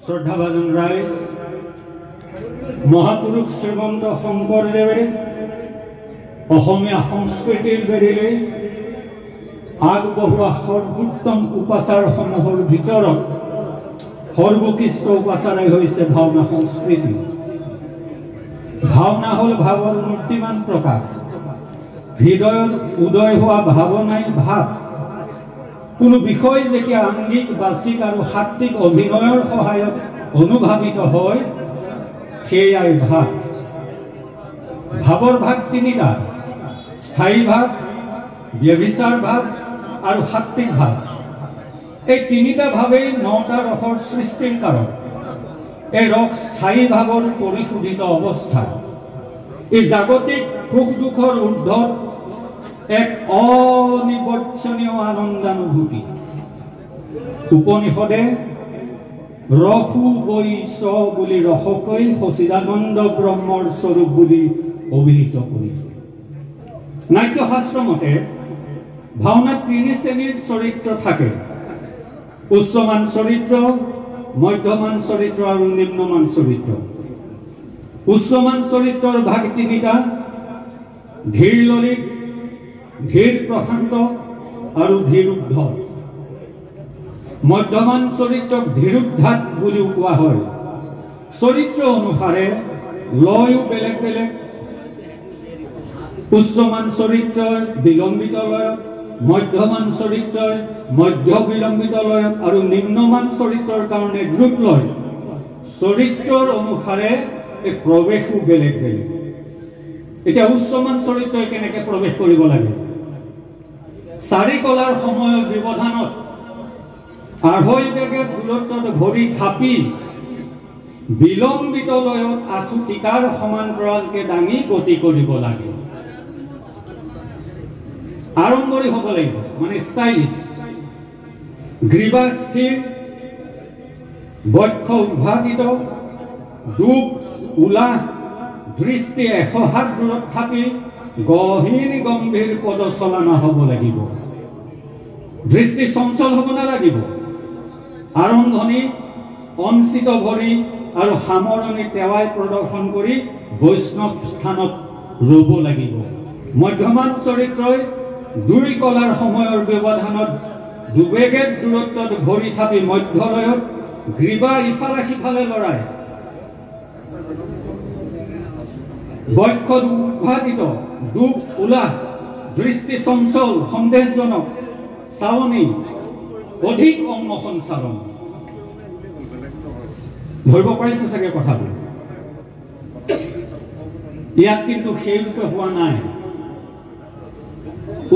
শ্ৰদ্ধাভাজন ৰাইজ, মহাপুৰুষ শ্ৰীমন্ত শংকৰদেৱে অসমীয়া সংস্কৃতিৰ বেৰিলে আগবঢ়োৱা সৰ্বোত্তম উপাচাৰসমূহৰ ভিতৰত সৰ্বোৎকৃষ্ট উপাচাৰাই হৈছে ভাওনা সংস্কৃতি। ভাওনা হ'ল ভাৱৰ মূৰ্তিমান প্ৰকাশ। হৃদয়ত উদয় হোৱা ভাৱনাই ভাৱ। কোনো বিষয় যেতিয়া আংগিক, বাচিক আৰু সাত্বিক অভিনয়ৰ সহায়ত অনুভাৱিত হয়, সেয়াই ভাৱ। ভাৱৰ ভাগ তিনিটা: স্থায়ী ভাৱ, ব্যভিচাৰ ভাৱ আৰু সাত্বিক ভাৱ। এই তিনিটা ভাৱেই 9টা ৰসৰ সৃষ্টিৰ কাৰণ। এই ৰস স্থায়ী ভাৱৰ পৰিশোধিত অৱস্থা। এই জাগতিক সুখ দুখৰ ঊৰ্ধত এক অনিবৰ্চনীয় আনন্দানুভূতি। উপনিষদে ৰসু বৈশ বুলি ৰসকৈ সচিদানন্দ ব্ৰহ্মৰ স্বৰূপ বুলি অভিহিত কৰিছে। নাট্যশাস্ত্ৰ মতে ভাওনাত 3 শ্ৰেণীৰ চৰিত্ৰ থাকে: উচ্চমান চৰিত্ৰ, মধ্যমান চৰিত্ৰ আৰু নিম্নমান চৰিত্ৰ। উচ্চমান চৰিত্ৰৰ ভাগ 3টা: ধীৰ ললিত, ধীৰ প্ৰশান্ত আৰু ধীৰুদ্ধ। মধ্যমান চৰিত্ৰক ধীৰুদ্ধাত বুলিও কোৱা হয়। চৰিত্ৰ অনুসাৰে লয়ো বেলেগ বেলেগ। উচ্চমান চৰিত্ৰই বিলম্বিত লয়ত, মধ্যমান চৰিত্ৰই মধ্য বিলম্বিত লয়ত আৰু নিম্নমান চৰিত্ৰৰ কাৰণে দ্ৰুত লয়। চৰিত্ৰৰ অনুসাৰে এই প্ৰৱেশো বেলেগ বেলেগ। এতিয়া উচ্চমান চৰিত্ৰই কেনেকৈ প্ৰৱেশ কৰিব লাগে? 4 কলাৰ সময়ৰ ব্যৱধানত আঢ়ৈ বেগেত দূৰত্বত ভৰি থাপি বিলম্বিত লয়ত আঁঠু টিকাৰ সমান্তৰালকে দাঙি গতি কৰিব লাগে। আৰম্ভণি হ'ব লাগিব, মানে ষ্টাইলিছ। গ্ৰীবা স্থিৰ, বক্ষ উদ্ভাসিত, ডুব উলাহ, দৃষ্টি 100 হাত দূৰত থাকি গহীন গম্ভীৰ পদচলনা হ'ব লাগিব। দৃষ্টি চঞ্চল হ'ব নালাগিব। আৰম্ভণি অঞ্চিত ভৰি আৰু সামৰণি টেৱাই প্ৰদৰ্শন কৰি বৈষ্ণৱ স্থানত ৰ'ব লাগিব। মধ্যমান চৰিত্ৰই 2 কলাৰ সময়ৰ ব্যৱধানত দুবেগেত দূৰত্বত ভৰি থাপি মধ্যলয়ত গ্ৰীবা ইফালে সিফালে লৰাই বক্ষ উদ্ভাসিত, ডুব উলাহ, দৃষ্টি চঞ্চল, সন্দেহজনক চাৱনি, অধিক অঙ্গ সঞ্চালন। ধৰিব পাৰিছে চাগে কথাবোৰ? ইয়াত কিন্তু সেইৰূপে হোৱা নাই।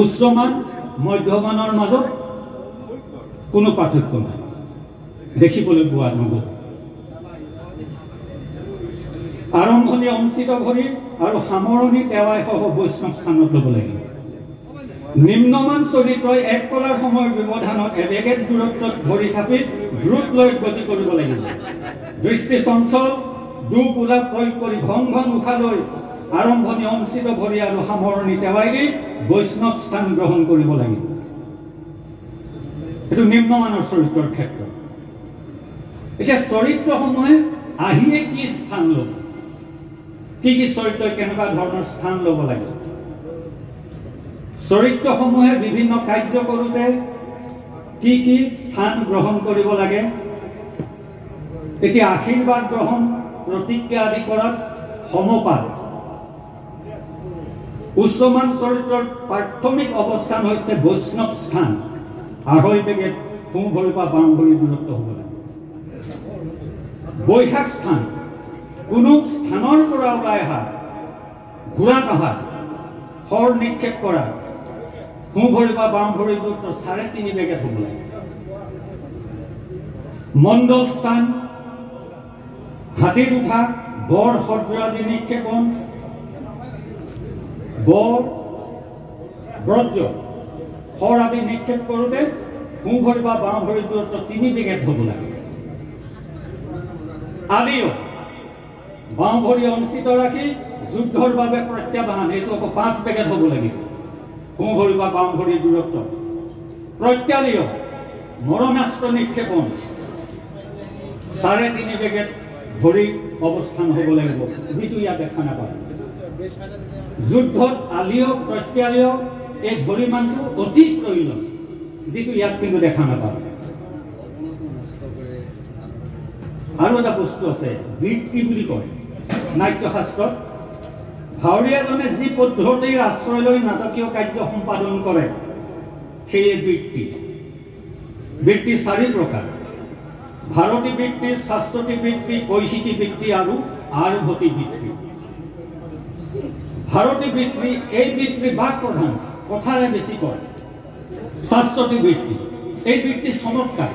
উচ্চমান মধ্যমানৰ মাজত কোনো পাৰ্থক্য নাই, দেখিবলৈ পোৱা নগ'ল। আৰম্ভণি অঞ্চিত ভৰি আৰু সামৰণি টেৱাই সহ বৈষ্ণৱ স্থানত ল'ব লাগিব। নিম্নমান চৰিত্ৰই 1 কলাৰ সময়ৰ ব্যৱধানত এবেগেত দূৰত্বত ভৰি থাপি দ্ৰুত লয়ত গতি কৰিব লাগিব। দৃষ্টি চঞ্চল, ডুব উলাহ প্ৰয়োগ কৰি ঘন ঘন উশাহ লৈ আৰম্ভণি অঞ্চিত ভৰি আৰু সামৰণি টেৱাই দি বৈষ্ণৱ স্থান গ্ৰহণ কৰিব লাগিব। এইটো নিম্নমানৰ চৰিত্ৰৰ ক্ষেত্ৰত। এতিয়া চৰিত্ৰসমূহে আহিয়ে কি স্থান ল'ব, কি কি চৰিত্ৰই কেনেকুৱা ধৰণৰ স্থান ল'ব লাগে? চৰিত্ৰসমূহে বিভিন্ন কাৰ্য কৰোঁতে কি কি স্থান গ্ৰহণ কৰিব লাগে? এতিয়া আশীৰ্বাদ গ্ৰহণ, প্ৰতিজ্ঞা আদি কৰাত সমপাত। উচ্চমান চৰিত্ৰৰ প্ৰাথমিক অৱস্থান হৈছে বৈষ্ণৱ স্থান। আঢ়ৈ বেগেত সোঁ ভৰি পৰা বাওঁ ভৰি দূৰত্ব হ'ব লাগে। বৈশাখ স্থান, কোনো স্থানৰ পৰা ওলাই অহা, ঘূৰাত অহা, শৰ নিক্ষেপ কৰা, সোঁ ভৰি বা বাওঁ ভৰি দূৰত্ব 3.5 বেগেত হ'ব লাগে। মণ্ডল স্থান, হাতীত উঠা, বৰ সদ্ৰাদি নিক্ষেপণ, বৰ ব্ৰজ শৰ আদি নিক্ষেপ কৰোঁতে সোঁ ভৰি বা বাওঁ ভৰি দূৰত্ব 3 বেগেত হ'ব লাগে। আদিও বাওঁ ভৰি অঞ্চিত ৰাখি যুদ্ধৰ বাবে প্ৰত্যাহ্বান, এইটো আকৌ 5 বেগেত হ'ব লাগিব। সোঁ ভৰি বা বাওঁ ভৰিৰ দূৰত্ব। প্ৰত্যালিয় মৰণাস্ত্ৰ নিক্ষেপণ, 3.5 বেগেট ভৰি অৱস্থান হ'ব লাগিব, যিটো ইয়াত দেখা নাপায়। যুদ্ধত আলিয় প্ৰত্যালিয় এই ভৰিমানটো অতি প্ৰয়োজন, যিটো ইয়াত কিন্তু দেখা নাপায়। আৰু এটা বস্তু আছে, বৃত্তি বুলি কয় নাট্যশাস্ত্ৰত। ভাৱৰীয়াজনে যি পদ্ধতিৰ আশ্ৰয় লৈ নাটকীয় কাৰ্য সম্পাদন কৰে সেয়ে বৃত্তি। বৃত্তি 4 প্ৰকাৰ: ভাৰতী বৃত্তি, শাশ্বতী বৃত্তি, কৈশিকী বৃত্তি আৰু আৰভতী বৃত্তি। ভাৰতী বৃত্তি, এই বৃত্তি বাক প্ৰধান, কথাৰে বেছি কয়। শাশ্বতী বৃত্তি, এই বৃত্তি চমৎকাৰ।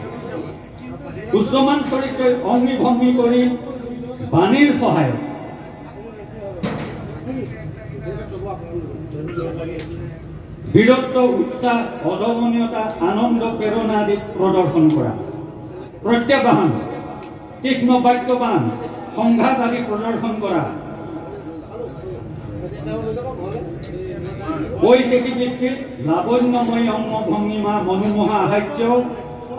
উচ্চমান চৰিত্ৰই অংগী ভংগী কৰি বাণীৰ সহায়ত বীৰত্ব, উৎসাহ, অদমনীয়তা, আনন্দ, প্ৰেৰণা আদি প্ৰদৰ্শন কৰা। প্ৰত্যাহ্বান, তীক্ষ্ণ বাক্যবান, সংঘাত আদি প্ৰদৰ্শন কৰা। কৈশিকী বৃত্তিত লাৱণ্যময় অংগ ভংগিমা, মনোমোহা আহাৰ্য,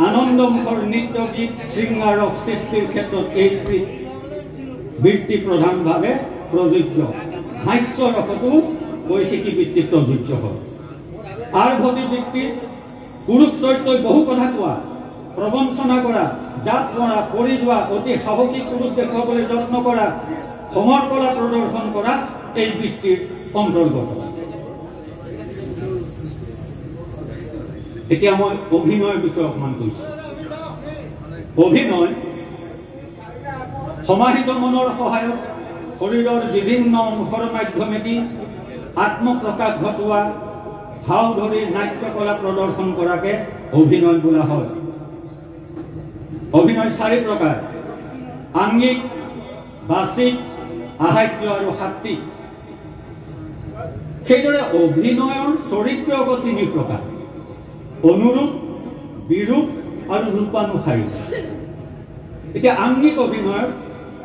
আনন্দমুখৰ নৃত্য গীত, শৃংগাৰক সৃষ্টিৰ ক্ষেত্ৰত এই বৃত্তি প্ৰধানভাৱে প্ৰযোজ্য। হাস্য ৰসতো কৈশিকী বৃত্তি প্ৰযোজ্য হয়। আৰভতী বৃত্তিত পুৰুষ চৰিত্ৰই বহু কথা কোৱা, প্ৰবঞ্চনা কৰা, জাত কৰা, পৰি যোৱা, অতি সাহসী পুৰুষ দেখুৱাবলৈ যত্ন কৰা, সমৰ্পণা প্ৰদৰ্শন কৰা এই বৃত্তিৰ অন্তৰ্গত। এতিয়া মই অভিনয়ৰ বিষয়ে অকমান কৈছো। অভিনয় সমাহিত মনৰ সহায়ত শৰীৰৰ বিভিন্ন অংশৰ মাধ্যমেদি আত্মপ্ৰকাশ ঘটোৱা, ভাও ধৰি নাট্যকলা প্ৰদৰ্শন কৰাকে অভিনয় বোলা হয়। অভিনয় 4 প্ৰকাৰ: আংগিক, বাচিক, আহাৰ্য আৰু সাত্ত্বিক। সেইদৰে অভিনয়ৰ চৰিত্ৰক 3 প্ৰকাৰ: অনুৰূপ, বিৰূপ আৰু ৰূপানুসাৰী। এতিয়া আংগিক অভিনয়ৰ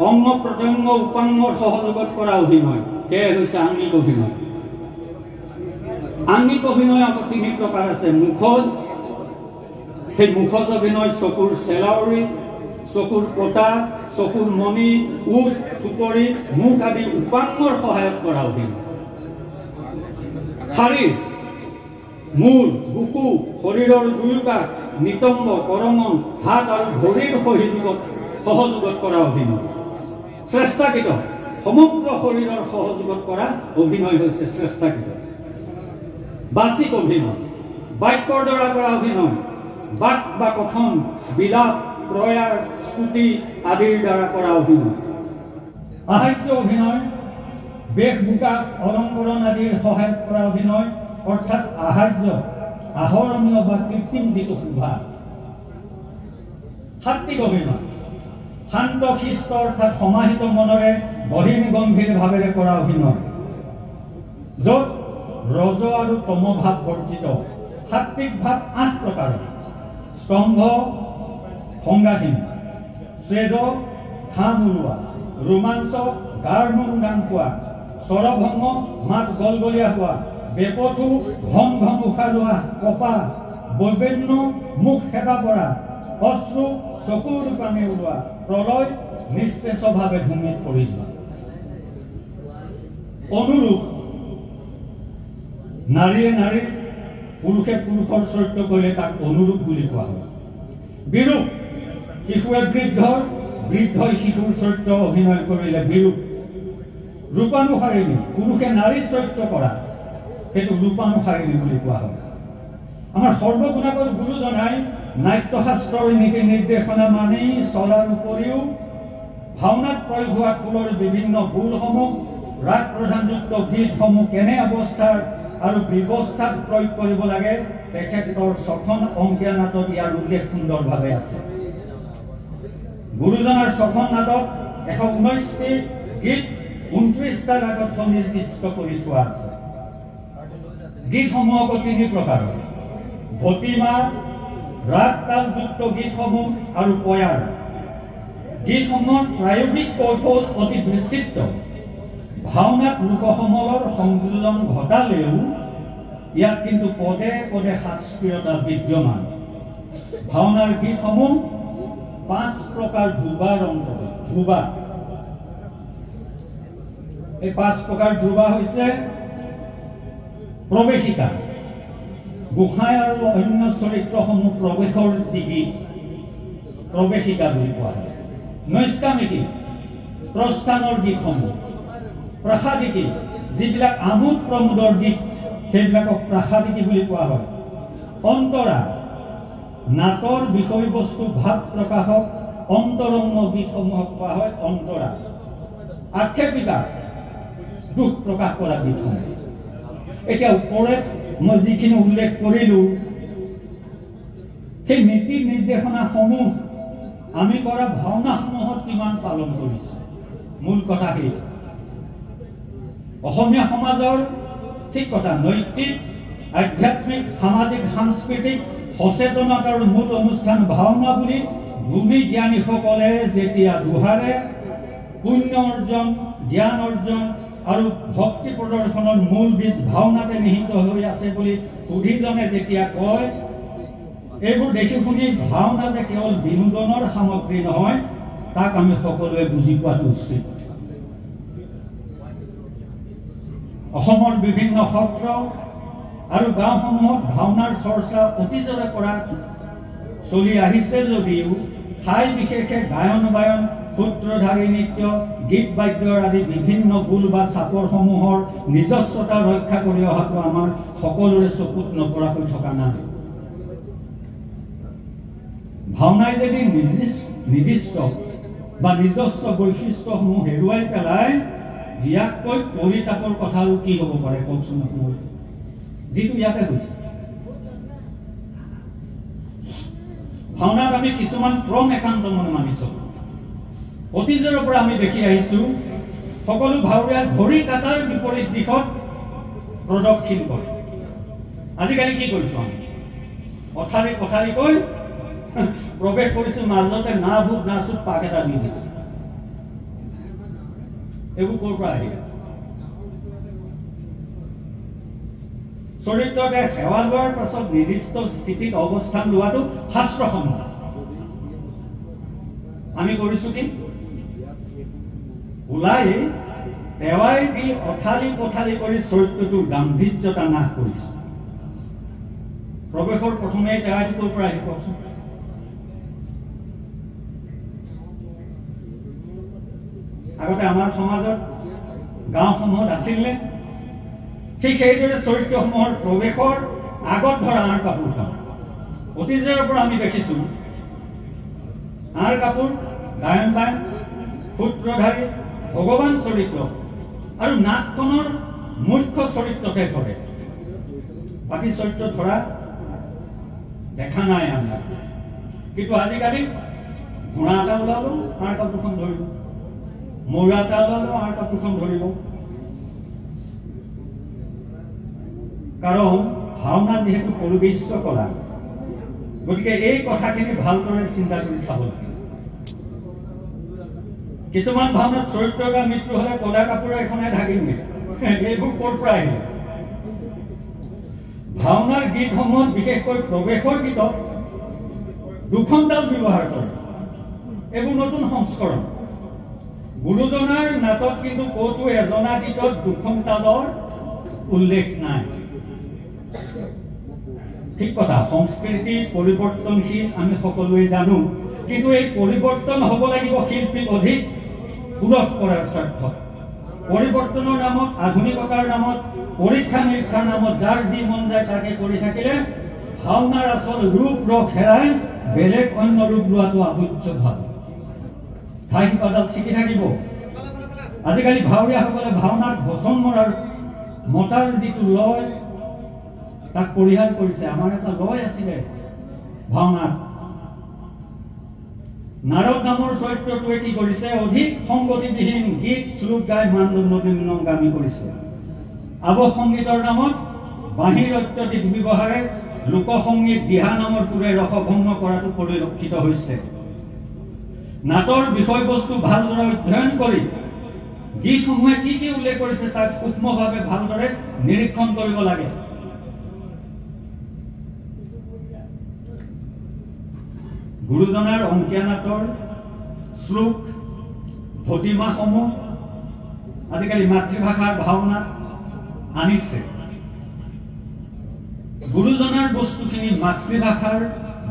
অংগ প্ৰত্যংগ উপাংগৰ সহযোগত কৰা অভিনয়, সেয়াই হৈছে আংগিক অভিনয়। আংগিক অভিনয় আকৌ 3 প্ৰকাৰ আছে: মুখজ, সেই মুখজ অভিনয় চকুৰ চেলাউৰি, চকুৰ পতা, চকুৰ মণি, উঠ, থুপৰি, মুখ আদি উপাংগৰ সহায়ত কৰা অভিনয়। শাৰীৰ, মূৰ, বুকু, শৰীৰৰ দুয়োকাষ, নিতম্ব, কৰঙন, হাত আৰু ভৰিৰ সহযোগত কৰা অভিনয়। শ্ৰেষ্ঠাকৃত, সমগ্ৰ শৰীৰৰ সহযোগত কৰা অভিনয় হৈছে শ্ৰেষ্ঠাকৃত। বাচিক অভিনয়, বাক্যৰ দ্বাৰা কৰা অভিনয়, বাক বা কথন, বিলাপ, প্ৰয়াৰ, স্তুতি আদিৰ দ্বাৰা কৰা অভিনয়। আহাৰ্য অভিনয়, বেশ ভূষা, অলংকৰণ আদিৰ সহায়ত কৰা অভিনয়, অৰ্থাৎ আহাৰ্য, আহৰণীয় বা কৃত্ৰিম যিটো শোভা। সাত্ত্বিক অভিনয়, শান্ত শিষ্ট অৰ্থাৎ সমাহিত মনেৰে বহিন গম্ভীৰ ভাৱেৰে কৰা অভিনয়, য'ত ৰজ আৰু তম ভাৱ বৰ্জিত। সাত্ত্বিক ভাৱ 8 প্ৰকাৰৰ: স্তম্ভ, সংজ্ঞাহীন, ছেদ, ঘাম ওলোৱা, ৰোমাঞ্চ, গাৰ নোম ডাং খোৱা, স্বৰভংগ, মাত গলগলীয়া হোৱা, বেপথু, ঘম ঘম উশাহ লোৱা, কপা, বৈবন্য, মুখ খেদা পৰা, অশ্ৰু, চকুৰ পানী ওলোৱা, প্ৰলয়, নিস্তেজভাৱে ভূমিত পৰি যোৱা। অনুৰূপ, নাৰীয়ে নাৰীৰ, পুৰুষে পুৰুষৰ চৰিত্ৰ কৰিলে তাক অনুৰূপ বুলি কোৱা হয়। বিৰূপ, শিশুৱে বৃদ্ধৰ, বৃদ্ধই শিশুৰ চৰিত্ৰ অভিনয় কৰিলে বিৰূপ। ৰূপানুসাৰিণী, পুৰুষে নাৰীৰ চৰিত্ৰ কৰা, সেইটো ৰূপানুসাৰিণী বুলি কোৱা হয়। আমাৰ সৰ্বগুণাগত গুৰুজনাই নাট্যশাস্ত্ৰৰ নীতি নিৰ্দেশনা মানি চলাৰ উপৰিও ভাওনাত প্ৰয়োগ হোৱা খোলৰ বিভিন্ন ভুলসমূহ, ৰাগ প্ৰধানযুক্ত গীতসমূহ কেনে অৱস্থাৰ আৰু ব্যৱস্থাত প্ৰয়োগ কৰিব লাগে তেখেতৰ 6খন অংকীয়া নাটত ইয়াৰ উল্লেখ সুন্দৰভাৱে আছে। গুৰুজনাৰ 6খন নাটত 119টি গীত 29টা ৰাগত সন্নিৱিষ্ট কৰি থোৱা আছে। গীতসমূহ 3 প্ৰকাৰৰ: ভতিমা, ৰাগ তালযুক্ত গীতসমূহ আৰু পয়াৰ। গীতসমূহৰ প্ৰায়োগিক কৌশল অতি বিচিত্ৰ। ভাওনাত লোকসমলৰ সংযোজন ঘটালেও ইয়াত কিন্তু পদে পদে শাস্ত্ৰীয়তা বিদ্যমান। ভাওনাৰ গীতসমূহ 5 প্ৰকাৰ ধ্ৰুৱাৰ অন্তৰ্গত। ধ্ৰুৱা, এই 5 প্ৰকাৰ ধ্ৰুৱা হৈছে প্ৰৱেশিকা, গোসাঁই আৰু অন্য চৰিত্ৰসমূহ প্ৰৱেশৰ যি গীত, প্ৰৱেশিকা বুলি কোৱা হয়। নৈষ্কামিকী, প্ৰস্থানৰ গীতসমূহ। প্ৰাসাদিকী, যিবিলাক আমোদ প্ৰমোদৰ গীত, সেইবিলাকক প্ৰাসাদিকী বুলি কোৱা হয়। অন্তৰা, নাটৰ বিষয়বস্তু ভাৱ প্ৰকাশক অন্তৰংগ গীতসমূহক কোৱা হয় অন্তৰা। আক্ষেপিকা, দুখ প্ৰকাশ কৰা গীতসমূহ। এতিয়া ওপৰত মই যিখিনি উল্লেখ কৰিলো, সেই নীতি নিৰ্দেশনাসমূহ আমি কৰা ভাওনাসমূহত কিমান পালন কৰিছে, মূল কথা সেই। অসমীয়া সমাজৰ ঠিক কথা নৈতিক, আধ্যাত্মিক, সামাজিক, সাংস্কৃতিক সচেতনতাৰ মূল অনুষ্ঠান ভাওনা বুলি গুণী জ্ঞানীসকলে যেতিয়া দুহাৰে পুণ্য অৰ্জন, জ্ঞান অৰ্জন আৰু ভক্তি প্ৰদৰ্শনৰ মূল বীজ ভাওনাতে নিহিত হৈ আছে বুলি সুধীজনে যেতিয়া কয়, এইবোৰ দেখি শুনি ভাওনা যে কেৱল বিনোদনৰ সামগ্ৰী নহয়, তাক আমি সকলোৱে বুজি পোৱাটো উচিত। অসমৰ বিভিন্ন সত্ৰ আৰু গাঁওসমূহত ভাওনাৰ চৰ্চা অতীজৰে পৰা চলি আহিছে যদিও ঠাই বিশেষে গায়ন বায়ন, সূত্ৰধাৰী নৃত্য, গীত বাদ্যৰ আদি বিভিন্ন গোল বা চাপৰসমূহৰ নিজস্বতা ৰক্ষা কৰি অহাটো আমাৰ সকলোৰে চকুত নপৰাকৈ থকা নাই। ভাওনাই যদি নিৰ্দিষ্ট বা নিজস্ব বৈশিষ্ট্যসমূহ হেৰুৱাই পেলাই, ইয়াতকৈ পৰিতাপৰ কথা আৰু কি হ'ব পাৰে কওকচোন আপোনালোকে, যিটো ইয়াতে হৈছে। ভাওনাত আমি কিছুমান ক্ৰম একান্ত মনে মানিছো। অতীজৰ পৰা আমি দেখি আহিছো সকলো ভাওৰীয়াই ঘড়ী কাটাৰ বিপৰীত দিশত প্ৰদক্ষিণ কৰে। আজিকালি কি কৰিছো আমি, পথাৰি পথাৰিকৈ প্ৰৱেশ কৰিছো, মাজতে না ভূত না চুত পাক এটা দি দিছো। এইবোৰ ক'ৰ পৰা আহি আছে? চৰিত্ৰতে সেৱা লোৱাৰ পাছত নিৰ্দিষ্ট স্থিতিত অৱস্থান লোৱাটো শাস্ত্ৰসন্মত। আমি কৰিছো কি, ওলাই দেৱাই দি অথালি পথালি কৰি চৰিত্ৰটোৰ গাম্ভীৰ্যতা নাশ কৰিছো। প্ৰৱেশৰ প্ৰথমে দেৱাইটো ক'ৰ পৰা আহি কওকচোন? আগতে আমাৰ সমাজত গাঁওসমূহত আছিল নে? ঠিক সেইদৰে চৰিত্ৰসমূহৰ প্ৰৱেশৰ আগত ধৰা আঁৰ কাপোৰখন অতীজৰ পৰা আমি দেখিছো। আঁৰ কাপোৰ, গায়ন বায়ন, সূত্ৰধাৰী, ভগৱান চৰিত্ৰ আৰু নাটখনৰ মুখ্য চৰিত্ৰতে ধৰে। বাকী চৰিত্ৰ ধৰা দেখা নাই আমৰা। কিন্তু আজিকালি ঘোড়া এটা ওলালো, আঁৰ কাপোৰখন ধৰিব, মৌৰা এটা ওলালো, আঁৰ কাপোৰখন ধৰিব। কাৰণ ভাওনা যিহেতু পৰিবেশ্য কলা, গতিকে এই কথাখিনি ভালদৰে চিন্তা কৰি চাব লাগে। কিছুমান ভাওনাত চৰিত্ৰ বা মৃত্যু হলে কলা কাপোৰ এখনে ঢাকি নিয়ে, এইবোৰ ক'ৰ পৰা আহিলে? ভাওনাৰ গীতসমূহত বিশেষকৈ প্ৰৱেশৰ গীতত দুখন তাল ব্যৱহাৰ কৰে। এইবোৰ নতুন সংস্কৰণ। গুৰুজনাৰ নাটত কিন্তু ক'তো এজনা গীতত দুখন তালৰ উল্লেখ নাই। ঠিক কথা, সংস্কৃতি পৰিৱৰ্তনশীল আমি সকলোৱে জানো, কিন্তু এই পৰিৱৰ্তন হ'ব লাগিব শিল্পীক অধিক সুলভ কৰাৰ স্বাৰ্থত। পৰিৱৰ্তনৰ নামত, আধুনিকতাৰ নামত, পৰীক্ষা নিৰীক্ষাৰ নামত যাৰ যি মন যায় তাকে কৰি থাকিলে ভাওনাৰ আচল ৰূপ ৰস হেৰাই বেলেগ অন্য ৰূপ লোৱাটো আৱশ্যক ভাৱ। ঠাই শিপাডাল ছিগি থাকিব। আজিকালি ভাওৰীয়াসকলে ভাওনাত বচন মতাৰ যিটো লয় তাক পৰিহাৰ কৰিছে। আমাৰ এটা লয় আছিলে ভাওনাত, নাৰদ নামৰ চৰিত্ৰটোৱে কি কৰিছে, অধিক সংগতিবিহীন গীত শ্লোক গাই মানদণ্ড নিম্নগামী কৰিছে। আৱহ সংগীতৰ নামত বাঁহীৰ অত্যধিক ব্যৱহাৰে লোকসংগীত দিহা নামৰ সুৰে ৰসভংগ কৰাটো পৰিলক্ষিত হৈছে। নাটৰ বিষয়বস্তু ভালদৰে অধ্যয়ন কৰি গীতসমূহে কি কি উল্লেখ কৰিছে তাক সূক্ষ্মভাৱে ভালদৰে নিৰীক্ষণ কৰিব লাগে। গুৰুজনাৰ অংকীয়া নাটৰ শ্লোক ভতিমাসমূহ আজিকালি মাতৃভাষাৰ ভাওনাত আনিছে। গুৰুজনাৰ বস্তুখিনি মাতৃভাষাৰ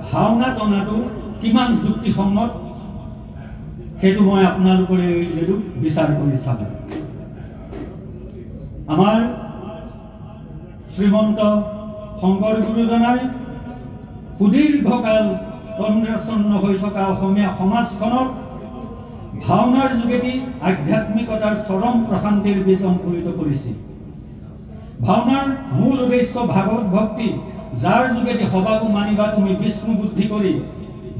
ভাওনাত অনাটো কিমান যুক্তিসংগত সেইটো মই আপোনালোকৰ এইটো বিচাৰ কৰি চাব। আমাৰ শ্ৰীমন্ত শংকৰ গুৰুজনাই সুদীৰ্ঘকাল তন্দ্ৰাচ্ছন্ন হৈ থকা অসমীয়া সমাজখনক ভাওনাৰ যোগেদি আধ্যাত্মিকতাৰ চৰম প্ৰশান্তিৰ বীজ অংকুৰিত কৰিছিল। ভাওনাৰ মূল উদ্দেশ্য ভাগৱত ভক্তি, যাৰ যোগেদি সবাকো মানিবা তুমি বিষ্ণু বুদ্ধি কৰি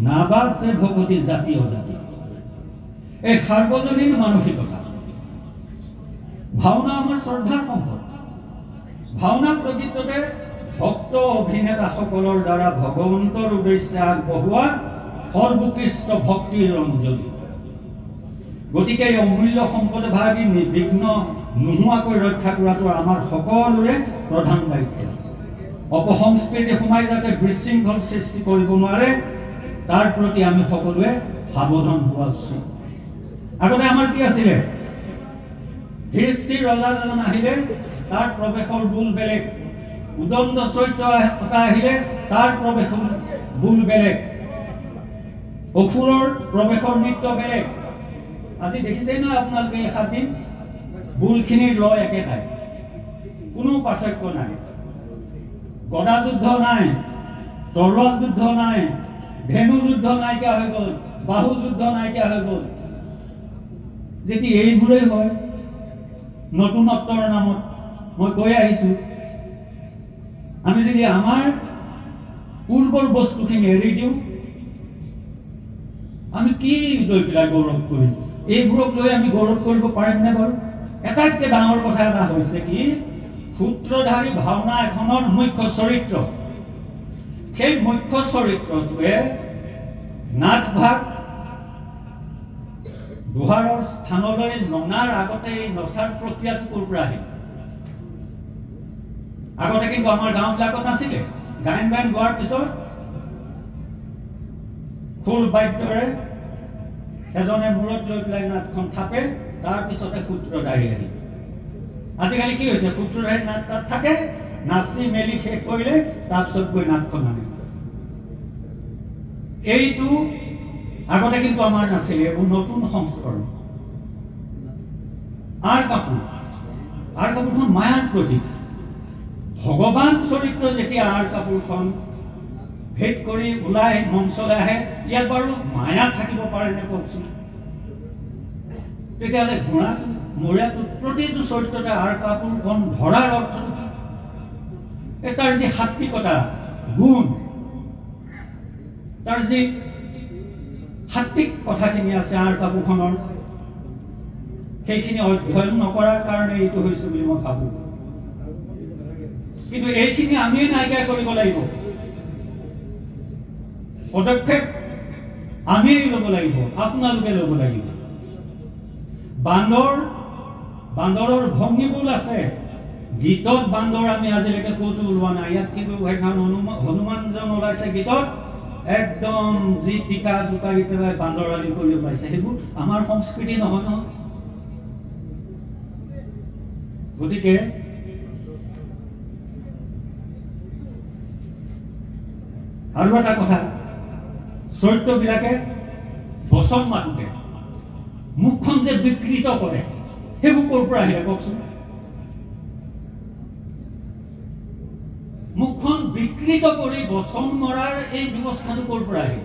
নাবাছে ভকতি জাতি অজাতি। এই সাৰ্বজনীন মানসিকতা। ভাওনা আমাৰ শ্ৰদ্ধাৰ সম্পদ। ভাওনা প্ৰকৃততে ভক্ত অভিনেতাসকলৰ দ্বাৰা ভগৱন্তৰ উদ্দেশ্যে আগবঢ়োৱা সৰ্বোৎকৃষ্ট ভক্তিৰ অঞ্জলি। গতিকে এই অমূল্য সম্পদ ভাগি নিৰ্বিঘ্ন নোহোৱাকৈ ৰক্ষা কৰাটো আমাৰ সকলোৰে প্ৰধান দায়িত্ব। অপসংস্কৃতি সোমাই যাতে বিশৃংখল সৃষ্টি কৰিব নোৱাৰে তাৰ প্ৰতি আমি সকলোৱে সাৱধান হোৱা উচিত। আগতে আমাৰ কি আছিলে? ধীৰস্থিৰ ৰজাজন আহিলে তাৰ প্ৰৱেশৰ বুল বেলেগ, উদণ্ড চৰিত্ৰ এটা আহিলে তাৰ প্ৰৱেশৰ বুল বেলেগ, অসুৰৰ প্ৰৱেশৰ নৃত্য বেলেগ। আজি দেখিছে নহয় আপোনালোকে এই 7 দিন বুলখিনিৰ লয় একেটাই, কোনো পাৰ্থক্য নাই। গদা যুদ্ধ নাই, তৰোৱাল যুদ্ধ নাই, ধেনু যুদ্ধ নাইকিয়া হৈ গ'ল, বাহু যুদ্ধ নাইকিয়া হৈ গ'ল। যেতিয়া এইবোৰেই হয় নতুনত্বৰ নামত, মই কৈ আহিছো, আমি যদি আমাৰ পূৰ্বৰ বস্তুখিনি এৰি দিওঁ, আমি কি লৈ পেলাই গৌৰৱ কৰিছো? এইবোৰক লৈ আমি গৌৰৱ কৰিব পাৰিমনে বাৰু? এটাতকৈ ডাঙৰ কথা এটা হৈছে কি, সূত্ৰধাৰী ভাওনা এখনৰ মুখ্য চৰিত্ৰ, সেই মুখ্য চৰিত্ৰটোৱে নাটভাগ দুহাৰৰ স্থানলৈ ননাৰ আগতে এই নচাৰ প্ৰক্ৰিয়াটো ক'ৰ পৰা আহিল? আগতে কিন্তু আমাৰ গাঁওবিলাকত নাছিলে। গায়ন বায়ন গোৱাৰ পিছত খোল বাদ্যৰে এজনে মূৰত লৈ পেলাই নাটখন থাপে, তাৰপিছতে সূত্ৰধাৰী আহিল। আজিকালি কি হৈছে? সূত্ৰধাৰী নাট তাত থাকে, নাচি মেলি শেষ কৰিলে তাৰপিছত গৈ নাটখন আনিছে। এইটো আগতে কিন্তু আমাৰ নাছিলে, এইবোৰ নতুন সংস্কৰণ। আৰ কাপোৰখন মায়াৰ প্ৰতীক। ভগৱান চৰিত্ৰ যেতিয়া আৰ কাপোৰখন ভেদ কৰি ওলাই মঞ্চলৈ আহে, ইয়াত বাৰু মায়া থাকিব পাৰে নে কওকচোন? তেতিয়াহ'লে ঘোঁৰাটো মৰিয়াটো প্ৰতিটো চৰিত্ৰতে আৰ কাপোৰখন ধৰাৰ অৰ্থটো কি? তাৰ যি সাত্বিকতা গুণ, তাৰ যি সাত্বিক কথাখিনি আছে আৰ কাপোৰখনৰ, সেইখিনি অধ্যয়ন নকৰাৰ কাৰণে এইটো হৈছে বুলি মই ভাবো। কিন্তু এইখিনি আমিয়ে নাইকিয়া কৰিব লাগিব। পদক্ষেপ আমিয়ে ল'ব লাগিব, আপোনালোকে ল'ব লাগিব। বান্দৰৰ ভংগীবোৰ আছে। গীতত বান্দৰ আমি আজিলৈকে ক'তো ওলোৱা নাই। ইয়াত কিন্তু হনুমানজন ওলাইছে গীতত, একদম যি টিকা জোকাৰি পেলাই বান্দৰ আলি কৰি ওলাইছে। সেইবোৰ আমাৰ সংস্কৃতি নহয় নহয়। গতিকে আৰু এটা কথা, চৰিত্ৰবিলাকে বচন মাতোতে মুখখন যে বিকৃত কৰে, সেইবোৰ ক'ৰ পৰা আহিলে কওকচোন? মুখখন বিকৃত কৰি বচন মৰাৰ এই ব্যৱস্থাটো ক'ৰ পৰা আহিল?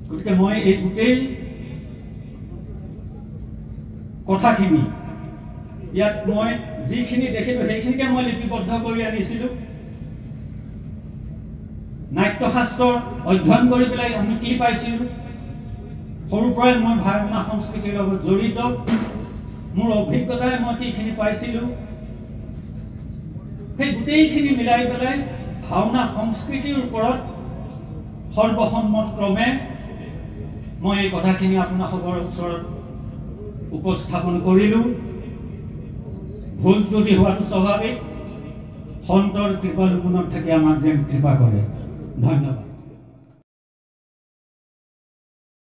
গতিকে মই এই গোটেই কথাখিনি ইয়াত মই যিখিনি দেখিলো সেইখিনিকে মই লিপিবদ্ধ কৰি আনিছিলো। নাট্যশাস্ত্ৰ অধ্যয়ন কৰি পেলাই আমি কি পাইছিলো? সৰুৰ পৰাই মই ভাওনা সংস্কৃতিৰ লগত জড়িত, মোৰ অভিজ্ঞতাই মই কিখিনি পাইছিলো, সেই গোটেইখিনি মিলাই পেলাই ভাওনা সংস্কৃতিৰ ওপৰত সৰ্বসন্মত ক্ৰমে মই এই কথাখিনি আপোনালোকৰ ওচৰত উপস্থাপন কৰিলো। ভুল যদি হোৱাটো স্বাভাৱিক, সন্তৰ কৃপালুগুণত থাকি আমাক যেন কৃপা কৰে। ধন্যবাদ।